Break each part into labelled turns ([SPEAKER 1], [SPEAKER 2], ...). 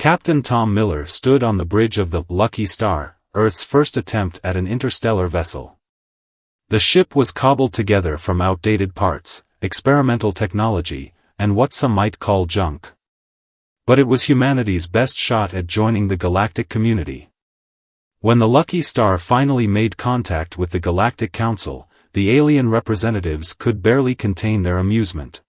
[SPEAKER 1] Captain Tom Miller stood on the bridge of the Lucky Star, Earth's first attempt at an interstellar vessel. The ship was cobbled together from outdated parts, experimental technology, and what some might call junk. But it was humanity's best shot at joining the galactic community. When the Lucky Star finally made contact with the Galactic Council, the alien representatives could barely contain their amusement.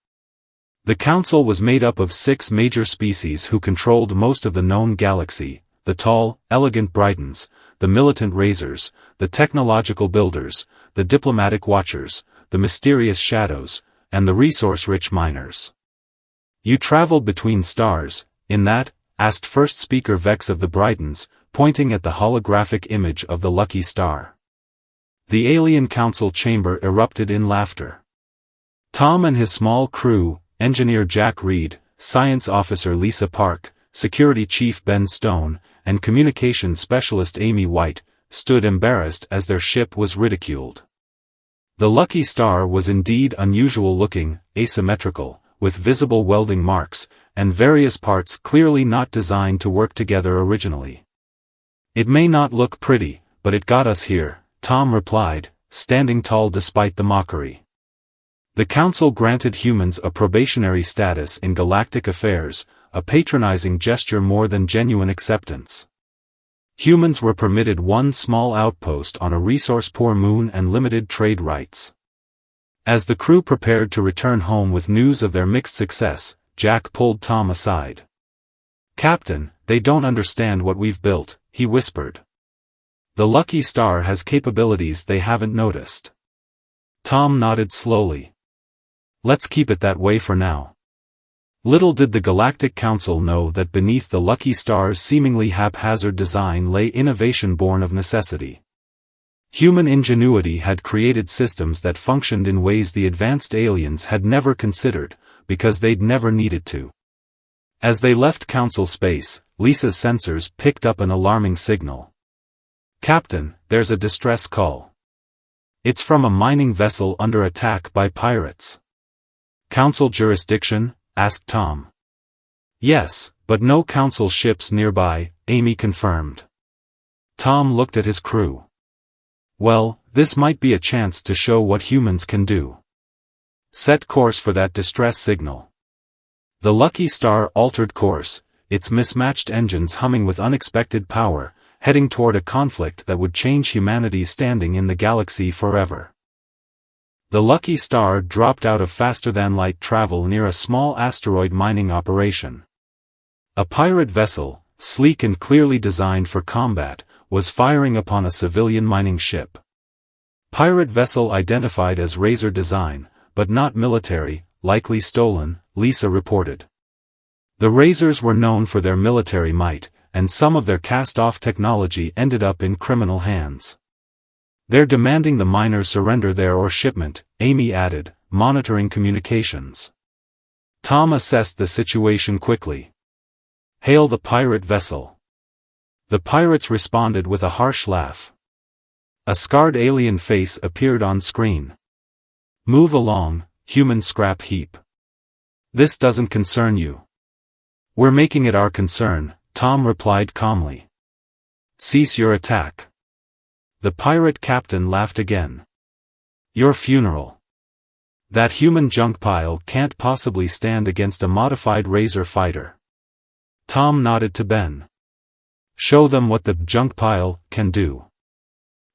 [SPEAKER 1] The council was made up of 6 major species who controlled most of the known galaxy: the tall, elegant Britons, the militant Razors, the technological Builders, the diplomatic Watchers, the mysterious Shadows, and the resource-rich Miners. "You traveled between stars, in that?" asked first speaker Vex of the Britons, pointing at the holographic image of the Lucky Star. The alien council chamber erupted in laughter. Tom and his small crew, engineer Jack Reed, science officer Lisa Park, security chief Ben Stone, and communications specialist Amy White, stood embarrassed as their ship was ridiculed. The Lucky Star was indeed unusual looking, asymmetrical, with visible welding marks, and various parts clearly not designed to work together originally. "It may not look pretty, but it got us here," Tom replied, standing tall despite the mockery. The council granted humans a probationary status in galactic affairs, a patronizing gesture more than genuine acceptance. Humans were permitted one small outpost on a resource-poor moon and limited trade rights. As the crew prepared to return home with news of their mixed success, Jack pulled Tom aside. "Captain, they don't understand what we've built," he whispered. "The Lucky Star has capabilities they haven't noticed." Tom nodded slowly. "Let's keep it that way for now." Little did the Galactic Council know that beneath the Lucky Star's seemingly haphazard design lay innovation born of necessity. Human ingenuity had created systems that functioned in ways the advanced aliens had never considered, because they'd never needed to. As they left Council space, Lisa's sensors picked up an alarming signal. "Captain, there's a distress call. It's from a mining vessel under attack by pirates." "Council jurisdiction?" asked Tom. "Yes, but no council ships nearby," Amy confirmed. Tom looked at his crew. "Well, this might be a chance to show what humans can do. Set course for that distress signal." The Lucky Star altered course, its mismatched engines humming with unexpected power, heading toward a conflict that would change humanity's standing in the galaxy forever. The Lucky Star dropped out of faster-than-light travel near a small asteroid mining operation. A pirate vessel, sleek and clearly designed for combat, was firing upon a civilian mining ship. Pirate vessel identified as Razor design, but not military, likely stolen, Lisa reported. The Razors were known for their military might, and some of their cast-off technology ended up in criminal hands. "They're demanding the miners surrender their ore shipment," Amy added, monitoring communications. Tom assessed the situation quickly. "Hail the pirate vessel." The pirates responded with a harsh laugh. A scarred alien face appeared on screen. "Move along, human scrap heap. This doesn't concern you." "We're making it our concern," Tom replied calmly. "Cease your attack." The pirate captain laughed again. "Your funeral. That human junk pile can't possibly stand against a modified Razor fighter." Tom nodded to Ben. "Show them what the junk pile can do."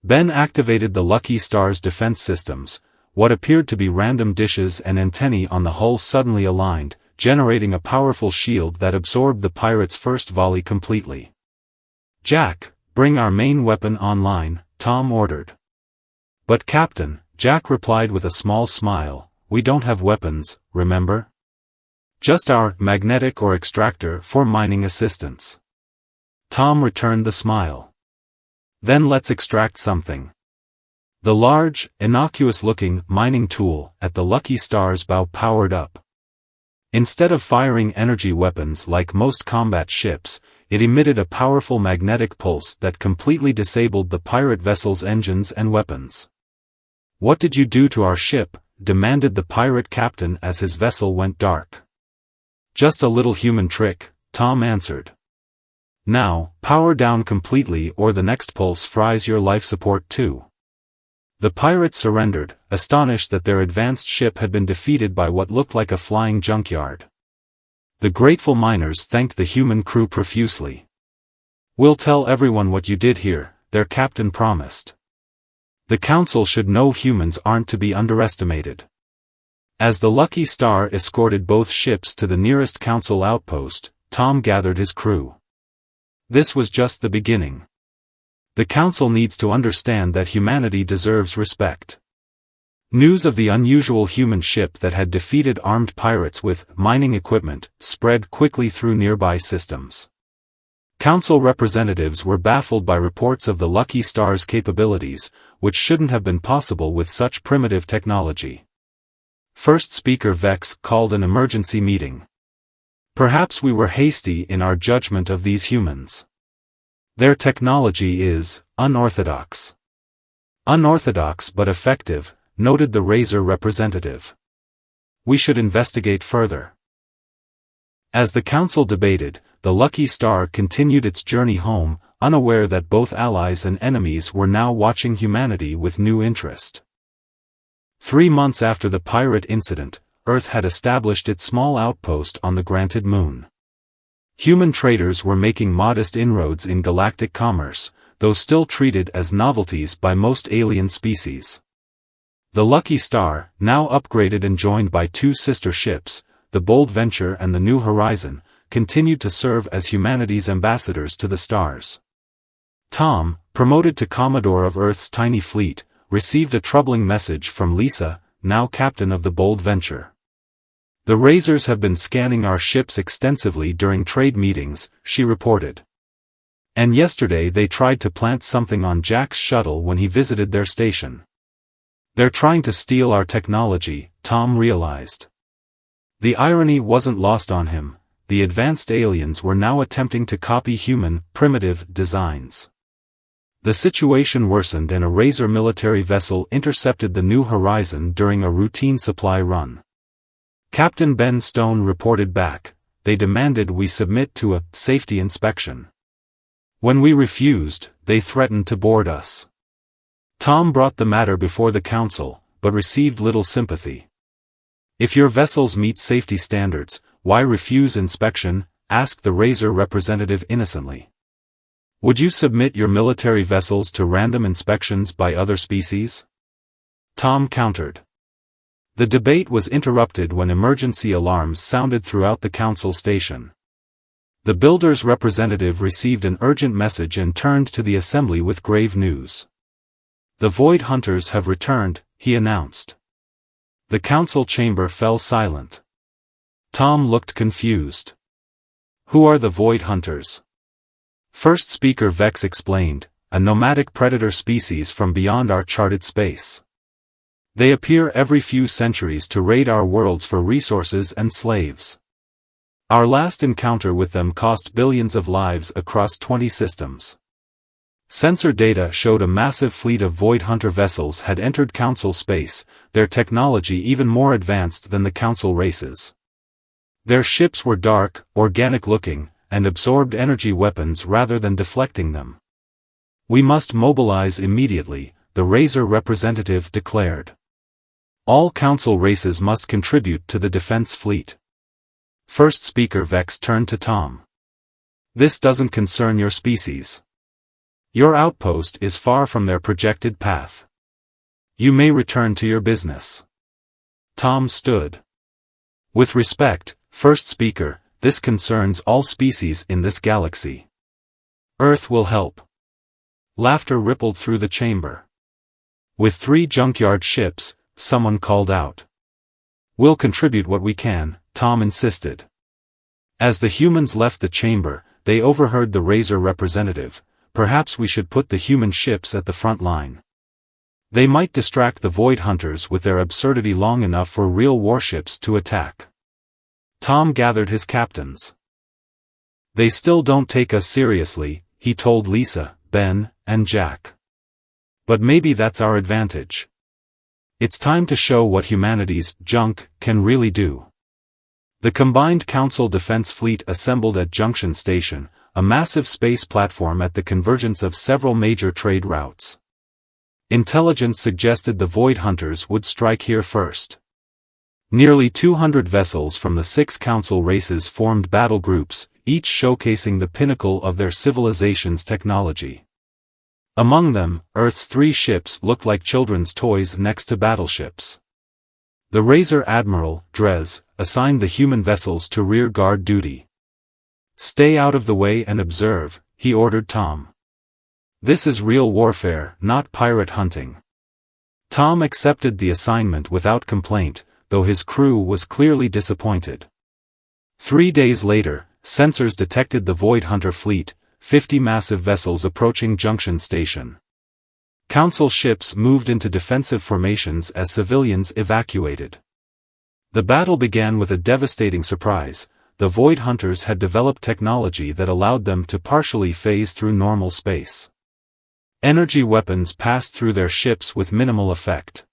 [SPEAKER 1] Ben activated the Lucky Star's defense systems. What appeared to be random dishes and antennae on the hull suddenly aligned, generating a powerful shield that absorbed the pirate's first volley completely. "Jack, bring our main weapon online," Tom ordered. "But Captain," Jack replied with a small smile, "we don't have weapons, remember? Just our magnetic ore extractor for mining assistance." Tom returned the smile. "Then let's extract something." The large, innocuous-looking mining tool at the Lucky Star's bow powered up. Instead of firing energy weapons like most combat ships, it emitted a powerful magnetic pulse that completely disabled the pirate vessel's engines and weapons. "What did you do to our ship?" demanded the pirate captain as his vessel went dark. "Just a little human trick," Tom answered. Now, power down completely or the next pulse fries your life support too. The pirates surrendered, astonished that their advanced ship had been defeated by what looked like a flying junkyard. The grateful miners thanked the human crew profusely. "We'll tell everyone what you did here," their captain promised. "The council should know humans aren't to be underestimated." As the Lucky Star escorted both ships to the nearest council outpost, Tom gathered his crew. This was just the beginning. The council needs to understand that humanity deserves respect. News of the unusual human ship that had defeated armed pirates with mining equipment spread quickly through nearby systems. Council representatives were baffled by reports of the Lucky Star's capabilities, which shouldn't have been possible with such primitive technology. First Speaker Vex called an emergency meeting. "Perhaps we were hasty in our judgment of these humans. Their technology is unorthodox." "Unorthodox but effective," noted the Razor representative. "We should investigate further." As the council debated, the Lucky Star continued its journey home, unaware that both allies and enemies were now watching humanity with new interest. 3 months after the pirate incident, Earth had established its small outpost on the granted moon. Human traders were making modest inroads in galactic commerce, though still treated as novelties by most alien species. The Lucky Star, now upgraded and joined by 2 sister ships, the Bold Venture and the New Horizon, continued to serve as humanity's ambassadors to the stars. Tom, promoted to Commodore of Earth's tiny fleet, received a troubling message from Lisa, now captain of the Bold Venture. "The Razors have been scanning our ships extensively during trade meetings," she reported. "And yesterday they tried to plant something on Jack's shuttle when he visited their station. They're trying to steal our technology," Tom realized. The irony wasn't lost on him. The advanced aliens were now attempting to copy human, primitive designs. The situation worsened and a Razor military vessel intercepted the New Horizon during a routine supply run. Captain Ben Stone reported back, "They demanded we submit to a safety inspection. When we refused, they threatened to board us." Tom brought the matter before the council, but received little sympathy. "If your vessels meet safety standards, why refuse inspection?" asked the Razor representative innocently. "Would you submit your military vessels to random inspections by other species?" Tom countered. The debate was interrupted when emergency alarms sounded throughout the council station. The builder's representative received an urgent message and turned to the assembly with grave news. "The Void Hunters have returned," he announced. The council chamber fell silent. Tom looked confused. "Who are the Void Hunters?" First Speaker Vex explained, "A nomadic predator species from beyond our charted space. They appear every few centuries to raid our worlds for resources and slaves. Our last encounter with them cost billions of lives across 20 systems." Sensor data showed a massive fleet of Void Hunter vessels had entered Council space, their technology even more advanced than the Council races. Their ships were dark, organic-looking, and absorbed energy weapons rather than deflecting them. "We must mobilize immediately," the Razor representative declared. "All Council races must contribute to the defense fleet." First Speaker Vex turned to Tom. "This doesn't concern your species. Your outpost is far from their projected path. You may return to your business." Tom stood. "With respect, First Speaker, this concerns all species in this galaxy. Earth will help." Laughter rippled through the chamber. "With 3 junkyard ships," someone called out. "We'll contribute what we can," Tom insisted. As the humans left the chamber, they overheard the Razor representative, "Perhaps we should put the human ships at the front line. They might distract the Void Hunters with their absurdity long enough for real warships to attack." Tom gathered his captains. "They still don't take us seriously," he told Lisa, Ben, and Jack. "But maybe that's our advantage. It's time to show what humanity's junk can really do." The combined Council defense fleet assembled at Junction Station, a massive space platform at the convergence of several major trade routes. Intelligence suggested the Void Hunters would strike here first. Nearly 200 vessels from the 6 Council races formed battle groups, each showcasing the pinnacle of their civilization's technology. Among them, Earth's 3 ships looked like children's toys next to battleships. The Razor Admiral, Dres, assigned the human vessels to rear guard duty. "Stay out of the way and observe," he ordered Tom. "This is real warfare, not pirate hunting." Tom accepted the assignment without complaint, though his crew was clearly disappointed. 3 days later, sensors detected the Void Hunter fleet, 50 massive vessels approaching Junction Station. Council ships moved into defensive formations as civilians evacuated. The battle began with a devastating surprise. The Void Hunters had developed technology that allowed them to partially phase through normal space. Energy weapons passed through their ships with minimal effect.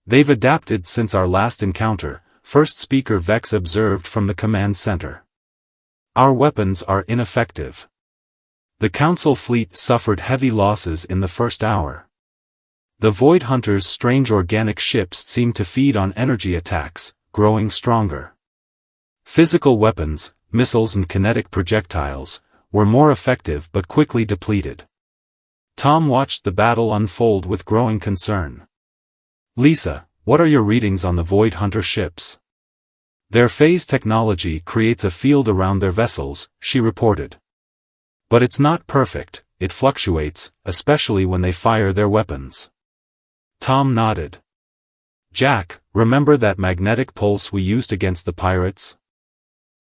[SPEAKER 1] "They've adapted since our last encounter," First Speaker Vex observed from the command center. "Our weapons are ineffective." The Council fleet suffered heavy losses in the first hour. The Void Hunters' strange organic ships seemed to feed on energy attacks, growing stronger. Physical weapons, missiles and kinetic projectiles, were more effective but quickly depleted. Tom watched the battle unfold with growing concern. "Lisa, what are your readings on the Void Hunter ships?" "Their phase technology creates a field around their vessels," she reported. "But it's not perfect, it fluctuates, especially when they fire their weapons." Tom nodded. "Jack, remember that magnetic pulse we used against the pirates?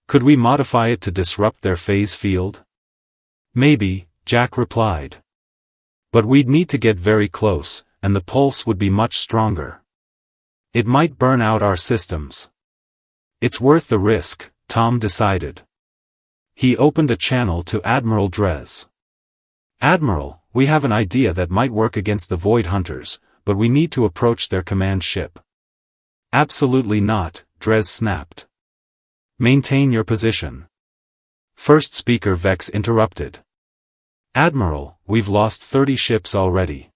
[SPEAKER 1] Could we modify it to disrupt their phase field?" "Maybe," Jack replied. "But we'd need to get very close, and the pulse would be much stronger. It might burn out our systems." "It's worth the risk," Tom decided. He opened a channel to Admiral Dres. "Admiral, we have an idea that might work against the Void Hunters, but we need to approach their command ship." "Absolutely not," Dres snapped. "Maintain your position." First Speaker Vex interrupted. "Admiral, we've lost 30 ships already.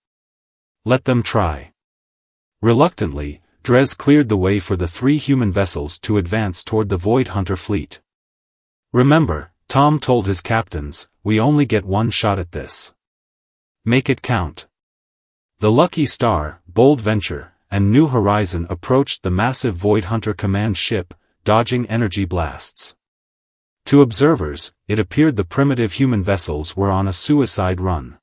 [SPEAKER 1] Let them try." Reluctantly, Dres cleared the way for the 3 human vessels to advance toward the Void Hunter fleet. "Remember," Tom told his captains, "we only get one shot at this. Make it count." The Lucky Star, Bold Venture, and New Horizon approached the massive Void Hunter command ship, dodging energy blasts. To observers, it appeared the primitive human vessels were on a suicide run.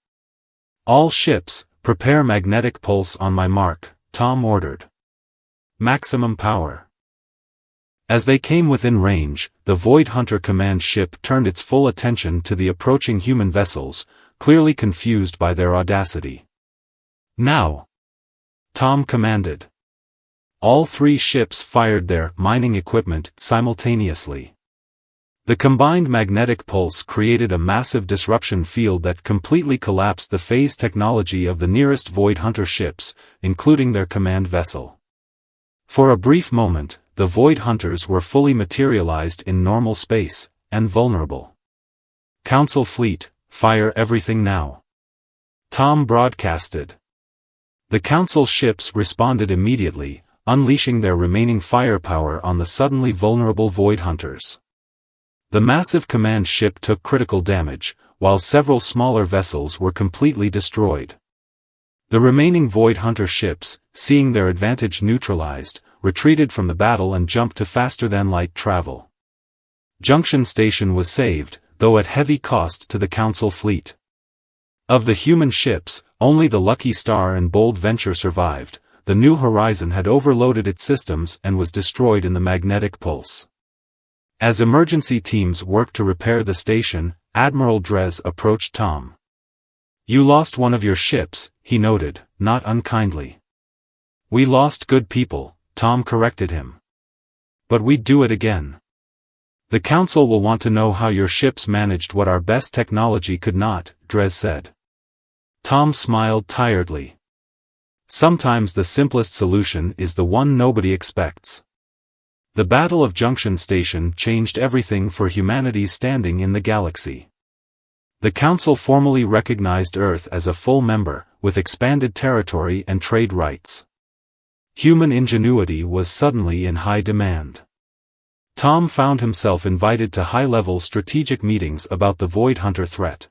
[SPEAKER 1] "All ships, prepare magnetic pulse on my mark," Tom ordered. "Maximum power." As they came within range, the Void Hunter command ship turned its full attention to the approaching human vessels, clearly confused by their audacity. "Now!" Tom commanded. All 3 ships fired their mining equipment simultaneously. The combined magnetic pulse created a massive disruption field that completely collapsed the phase technology of the nearest Void Hunter ships, including their command vessel. For a brief moment, the Void Hunters were fully materialized in normal space, and vulnerable. "Council fleet, fire everything now," Tom broadcasted. The Council ships responded immediately, unleashing their remaining firepower on the suddenly vulnerable Void Hunters. The massive command ship took critical damage, while several smaller vessels were completely destroyed. The remaining Void Hunter ships, seeing their advantage neutralized, retreated from the battle and jumped to faster-than-light travel. Junction Station was saved, though at heavy cost to the Council fleet. Of the human ships, only the Lucky Star and Bold Venture survived. The New Horizon had overloaded its systems and was destroyed in the magnetic pulse. As emergency teams worked to repair the station, Admiral Dres approached Tom. "You lost one of your ships," he noted, not unkindly. "We lost good people," Tom corrected him. "But we'd do it again. The Council will want to know how your ships managed what our best technology could not," Dres said. Tom smiled tiredly. "Sometimes the simplest solution is the one nobody expects." The Battle of Junction Station changed everything for humanity's standing in the galaxy. The Council formally recognized Earth as a full member, with expanded territory and trade rights. Human ingenuity was suddenly in high demand. Tom found himself invited to high-level strategic meetings about the Void Hunter threat.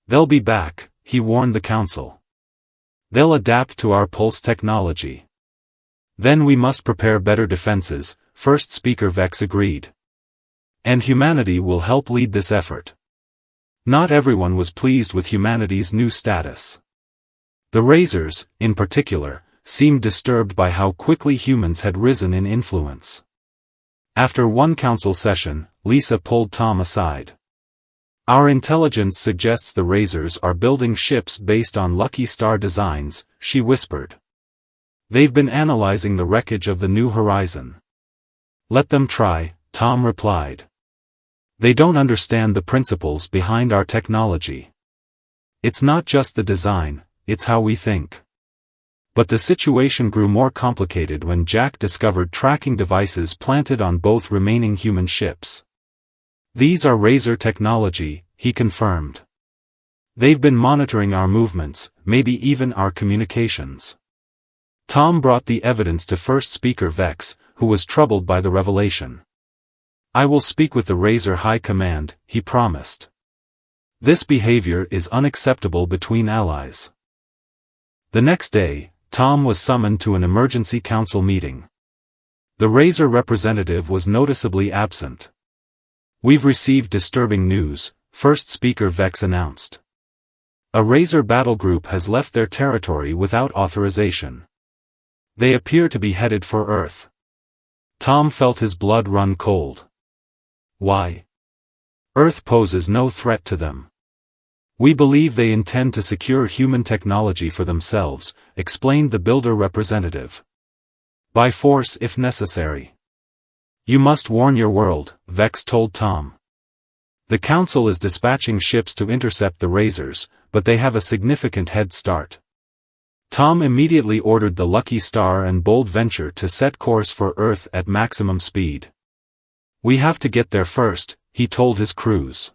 [SPEAKER 1] "They'll be back," he warned the Council. "They'll adapt to our pulse technology. Then we must prepare better defenses," First Speaker Vex agreed. "And humanity will help lead this effort." Not everyone was pleased with humanity's new status. The Razors, in particular, seemed disturbed by how quickly humans had risen in influence. After one council session, Lisa pulled Tom aside. "Our intelligence suggests the Razors are building ships based on Lucky Star designs," she whispered. "They've been analyzing the wreckage of the New Horizon." "Let them try," Tom replied. "They don't understand the principles behind our technology. It's not just the design, it's how we think." But the situation grew more complicated when Jack discovered tracking devices planted on both remaining human ships. "These are Razor technology," he confirmed. "They've been monitoring our movements, maybe even our communications." Tom brought the evidence to First Speaker Vex, who was troubled by the revelation. "I will speak with the Razor High Command," he promised. "This behavior is unacceptable between allies." The next day, Tom was summoned to an emergency council meeting. The Razor representative was noticeably absent. "We've received disturbing news," First Speaker Vex announced. "A Razor battle group has left their territory without authorization. They appear to be headed for Earth." Tom felt his blood run cold. "Why? Earth poses no threat to them. We believe they intend to secure human technology for themselves," explained the Builder representative. "By force if necessary." "You must warn your world," Vex told Tom. "The Council is dispatching ships to intercept the Razors, but they have a significant head start." Tom immediately ordered the Lucky Star and Bold Venture to set course for Earth at maximum speed. "We have to get there first," he told his crews.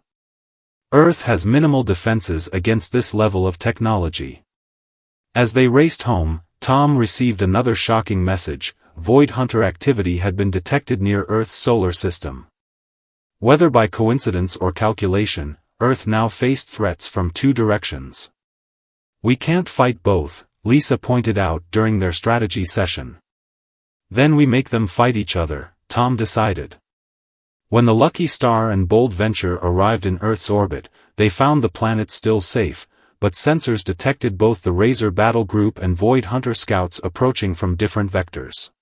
[SPEAKER 1] "Earth has minimal defenses against this level of technology." As they raced home, Tom received another shocking message: Void Hunter activity had been detected near Earth's solar system. Whether by coincidence or calculation, Earth now faced threats from two directions. "We can't fight both," Lisa pointed out during their strategy session. "Then we make them fight each other," Tom decided. When the Lucky Star and Bold Venture arrived in Earth's orbit, they found the planet still safe, but sensors detected both the Razor battle group and Void Hunter scouts approaching from different vectors.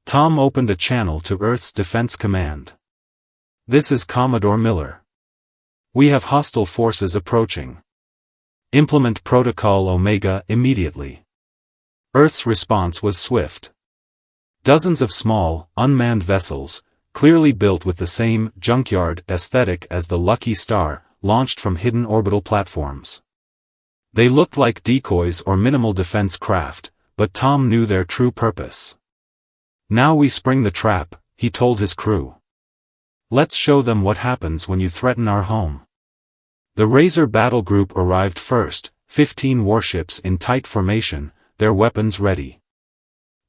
[SPEAKER 1] Tom opened a channel to Earth's Defense Command. "This is Commodore Miller. We have hostile forces approaching. Implement Protocol Omega immediately." Earth's response was swift. Dozens of small, unmanned vessels, clearly built with the same junkyard aesthetic as the Lucky Star, launched from hidden orbital platforms. They looked like decoys or minimal defense craft, but Tom knew their true purpose. "Now we spring the trap," he told his crew. "Let's show them what happens when you threaten our home." The Razor battle group arrived first, 15 warships in tight formation, their weapons ready.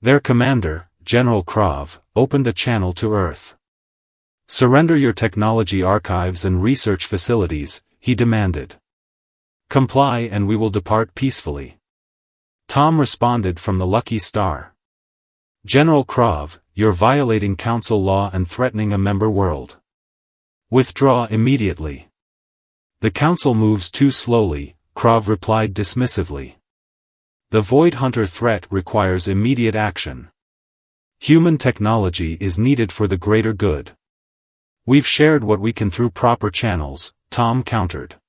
[SPEAKER 1] Their commander, General Krav, opened a channel to Earth. "Surrender your technology archives and research facilities," he demanded. "Comply and we will depart peacefully." Tom responded from the Lucky Star. "General Krav, you're violating Council law and threatening a member world. Withdraw immediately." "The Council moves too slowly," Krav replied dismissively. "The Void Hunter threat requires immediate action. Human technology is needed for the greater good." "We've shared what we can through proper channels," Tom countered.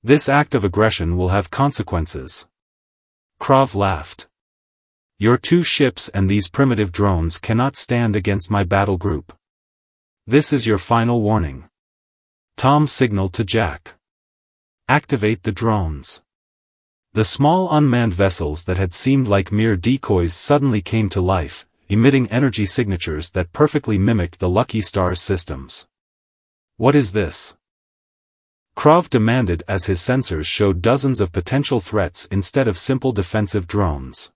[SPEAKER 1] "This act of aggression will have consequences." Krav laughed. "Your 2 ships and these primitive drones cannot stand against my battle group. This is your final warning." Tom signaled to Jack. "Activate the drones." The small unmanned vessels that had seemed like mere decoys suddenly came to life, emitting energy signatures that perfectly mimicked the Lucky Star's systems. "What is this?" Krav demanded as his sensors showed dozens of potential threats instead of simple defensive drones.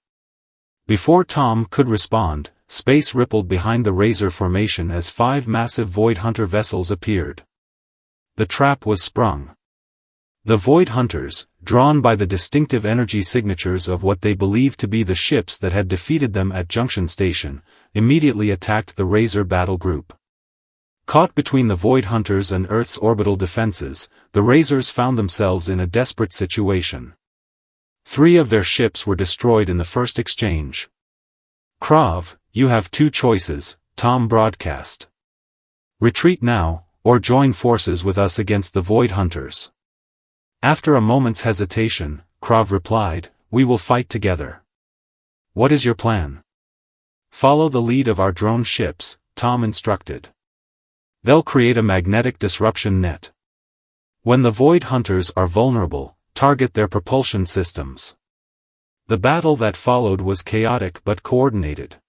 [SPEAKER 1] Before Tom could respond, space rippled behind the Razor formation as 5 massive Void Hunter vessels appeared. The trap was sprung. The Void Hunters, drawn by the distinctive energy signatures of what they believed to be the ships that had defeated them at Junction Station, immediately attacked the Razor battle group. Caught between the Void Hunters and Earth's orbital defenses, the Razors found themselves in a desperate situation. 3 of their ships were destroyed in the first exchange. "Krav, you have 2 choices," Tom broadcast. "Retreat now, or join forces with us against the Void Hunters." After a moment's hesitation, Krav replied, "We will fight together." "What is your plan?" "Follow the lead of our drone ships," Tom instructed. "They'll create a magnetic disruption net. When the Void Hunters are vulnerable, target their propulsion systems." The battle that followed was chaotic but coordinated.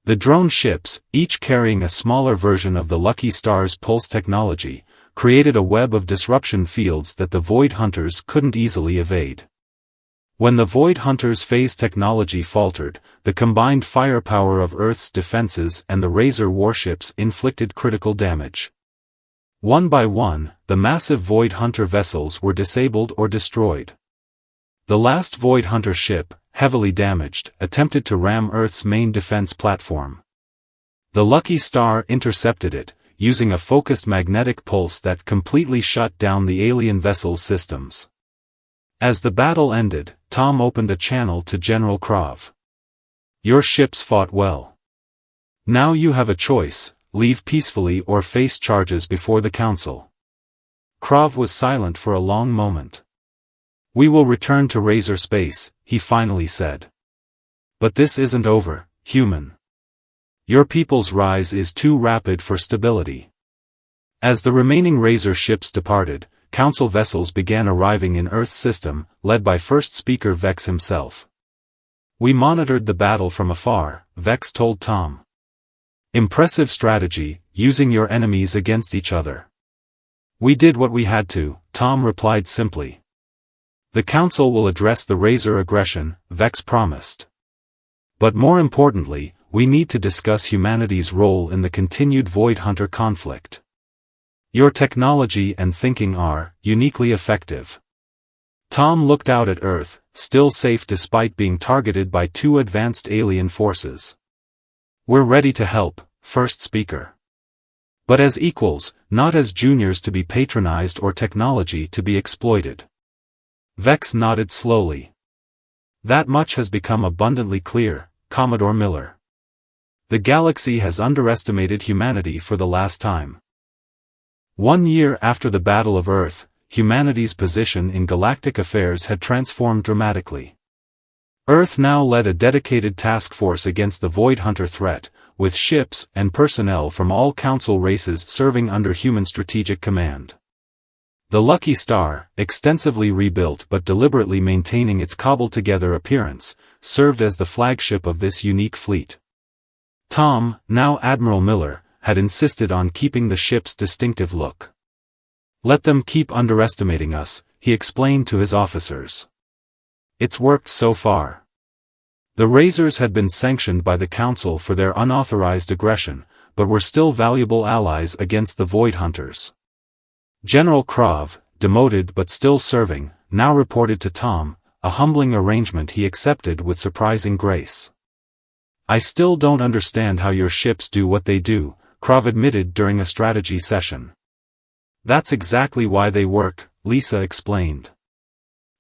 [SPEAKER 1] The drone ships, each carrying a smaller version of the Lucky Star's pulse technology, created a web of disruption fields that the Void Hunters couldn't easily evade. When the Void Hunters' phase technology faltered, the combined firepower of Earth's defenses and the Razor warships inflicted critical damage. One by one, the massive Void Hunter vessels were disabled or destroyed. The last Void Hunter ship, heavily damaged, attempted to ram Earth's main defense platform. The Lucky Star intercepted it, using a focused magnetic pulse that completely shut down the alien vessel's systems. As the battle ended, Tom opened a channel to General Krav. "Your ships fought well. Now you have a choice, leave peacefully or face charges before the Council." Krav was silent for a long moment. "We will return to Razor space," he finally said. "But this isn't over, human. Your people's rise is too rapid for stability." As the remaining Razor ships departed, Council vessels began arriving in Earth's system, led by First Speaker Vex himself. "We monitored the battle from afar," Vex told Tom. "Impressive strategy, using your enemies against each other." "We did what we had to," Tom replied simply. "The Council will address the Razor aggression," Vex promised. "But more importantly, we need to discuss humanity's role in the continued Void Hunter conflict. Your technology and thinking are uniquely effective." Tom looked out at Earth, still safe despite being targeted by 2 advanced alien forces. "We're ready to help, First Speaker. But as equals, not as juniors to be patronized or technology to be exploited." Vex nodded slowly. "That much has become abundantly clear, Commodore Miller. The galaxy has underestimated humanity for the last time." 1 year after the Battle of Earth, humanity's position in galactic affairs had transformed dramatically. Earth now led a dedicated task force against the Void Hunter threat, with ships and personnel from all Council races serving under human strategic command. The Lucky Star, extensively rebuilt but deliberately maintaining its cobbled-together appearance, served as the flagship of this unique fleet. Tom, now Admiral Miller, had insisted on keeping the ship's distinctive look. "Let them keep underestimating us," he explained to his officers. "It's worked so far." The Razors had been sanctioned by the Council for their unauthorized aggression, but were still valuable allies against the Void Hunters. General Krav, demoted but still serving, now reported to Tom, a humbling arrangement he accepted with surprising grace. "I still don't understand how your ships do what they do," Krav admitted during a strategy session. "That's exactly why they work," Lisa explained.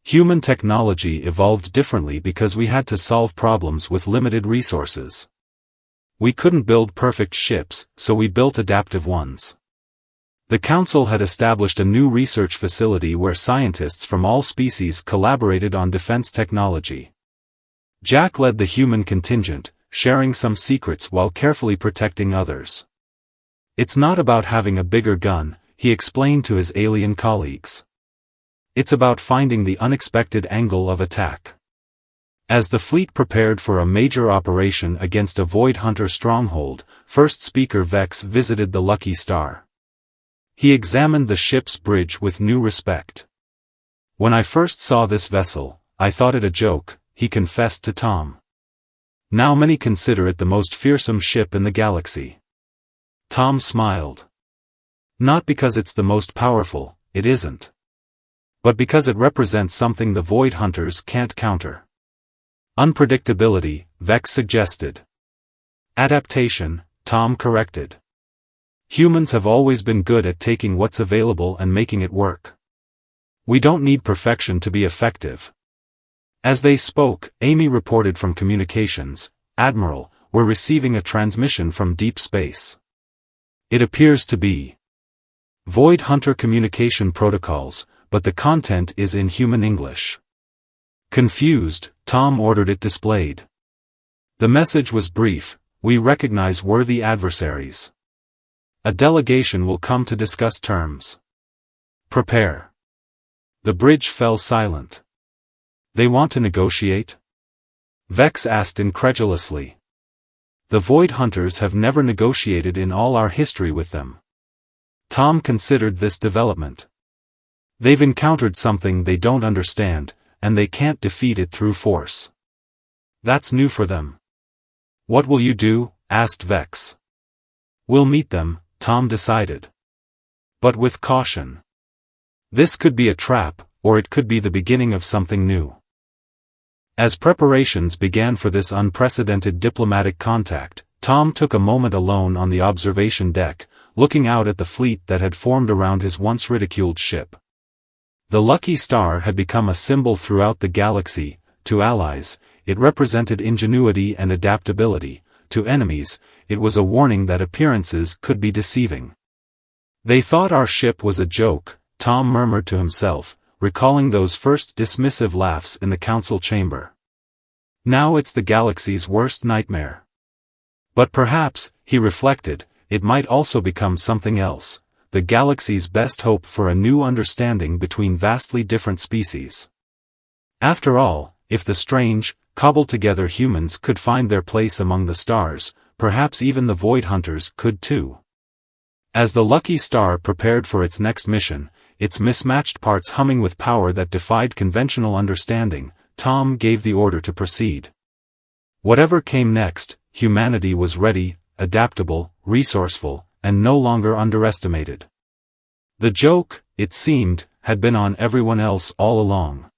[SPEAKER 1] "Human technology evolved differently because we had to solve problems with limited resources. We couldn't build perfect ships, so we built adaptive ones." The Council had established a new research facility where scientists from all species collaborated on defense technology. Jack led the human contingent, sharing some secrets while carefully protecting others. "It's not about having a bigger gun," he explained to his alien colleagues. "It's about finding the unexpected angle of attack." As the fleet prepared for a major operation against a Void Hunter stronghold, First Speaker Vex visited the Lucky Star. He examined the ship's bridge with new respect. "When I first saw this vessel, I thought it a joke," he confessed to Tom. "Now many consider it the most fearsome ship in the galaxy." Tom smiled. "Not because it's the most powerful, it isn't. But because it represents something the Void Hunters can't counter." "Unpredictability," Vex suggested. "Adaptation," Tom corrected. "Humans have always been good at taking what's available and making it work. We don't need perfection to be effective." As they spoke, Amy reported from communications, "Admiral, we're receiving a transmission from deep space. It appears to be Void Hunter communication protocols, but the content is in human English." Confused, Tom ordered it displayed. The message was brief: "We recognize worthy adversaries. A delegation will come to discuss terms. Prepare." The bridge fell silent. "They want to negotiate?" Vex asked incredulously. "The Void Hunters have never negotiated in all our history with them." Tom considered this development. "They've encountered something they don't understand, and they can't defeat it through force. That's new for them." "What will you do?" asked Vex. "We'll meet them," Tom decided. "But with caution. This could be a trap, or it could be the beginning of something new." As preparations began for this unprecedented diplomatic contact, Tom took a moment alone on the observation deck, looking out at the fleet that had formed around his once ridiculed ship. The Lucky Star had become a symbol throughout the galaxy. To allies, it represented ingenuity and adaptability; to enemies, it was a warning that appearances could be deceiving. "They thought our ship was a joke," Tom murmured to himself, recalling those first dismissive laughs in the council chamber. "Now it's the galaxy's worst nightmare." But perhaps, he reflected, it might also become something else, the galaxy's best hope for a new understanding between vastly different species. After all, if the strange, cobbled-together humans could find their place among the stars, perhaps even the Void Hunters could too. As the Lucky Star prepared for its next mission, its mismatched parts humming with power that defied conventional understanding, Tom gave the order to proceed. Whatever came next, humanity was ready, adaptable, resourceful, and no longer underestimated. The joke, it seemed, had been on everyone else all along.